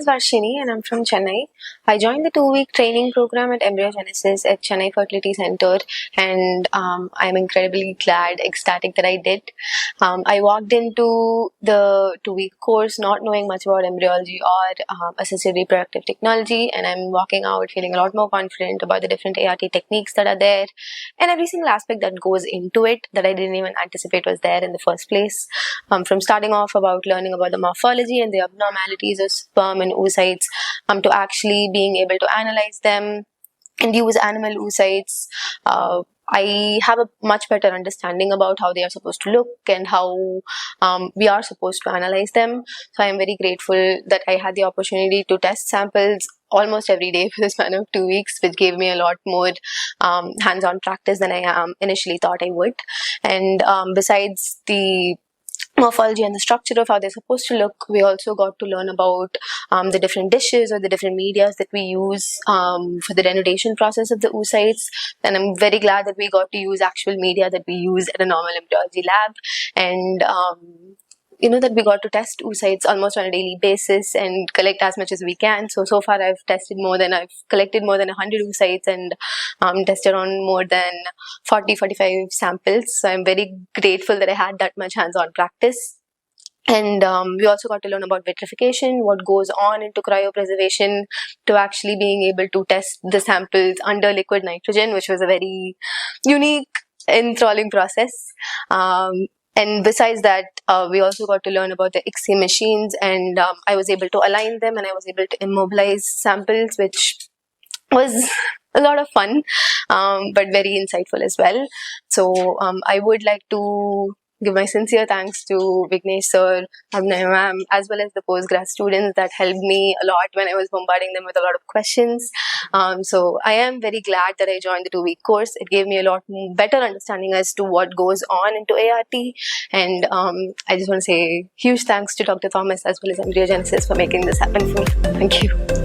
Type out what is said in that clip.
is Varshini and I'm from Chennai. I joined the 2-week training program at Embryogenesis at Chennai Fertility Center, and I'm incredibly glad, ecstatic that I did. I walked into the 2-week course not knowing much about embryology or assisted reproductive technology, and I'm walking out feeling a lot more confident about the different ART techniques that are there and every single aspect that goes into it that I didn't even anticipate was there in the first place. From starting off about learning about the morphology and the abnormalities of sperm and oocytes, to actually being able to analyze them and use animal oocytes. I have a much better understanding about how they are supposed to look and how we are supposed to analyze them. So I am very grateful that I had the opportunity to test samples almost every day for the span of 2 weeks, which gave me a lot more hands-on practice than I initially thought I would. And besides the morphology and the structure of how they're supposed to look, we also got to learn about the different dishes or the different medias that we use for the denudation process of the oocytes. And I'm very glad that we got to use actual media that we use at a normal embryology lab, and that we got to test oocytes almost on a daily basis and collect as much as we can. So far I've collected more than 100 oocytes and tested on more than 40-45 samples. So I'm very grateful that I had that much hands-on practice. And we also got to learn about vitrification, what goes on into cryopreservation, to actually being able to test the samples under liquid nitrogen, which was a very unique, enthralling process. And besides that, we also got to learn about the ICSI machines, and I was able to align them and I was able to immobilize samples, which was a lot of fun, but very insightful as well. So I would like to give my sincere thanks to Vignesh sir, Abhinay ma'am, as well as the postgrad students that helped me a lot when I was bombarding them with a lot of questions. So I am very glad that I joined the 2-week course. It gave me a lot better understanding as to what goes on into ART. And I just want to say huge thanks to Dr. Thomas as well as Embryogenesis for making this happen for me. Thank you.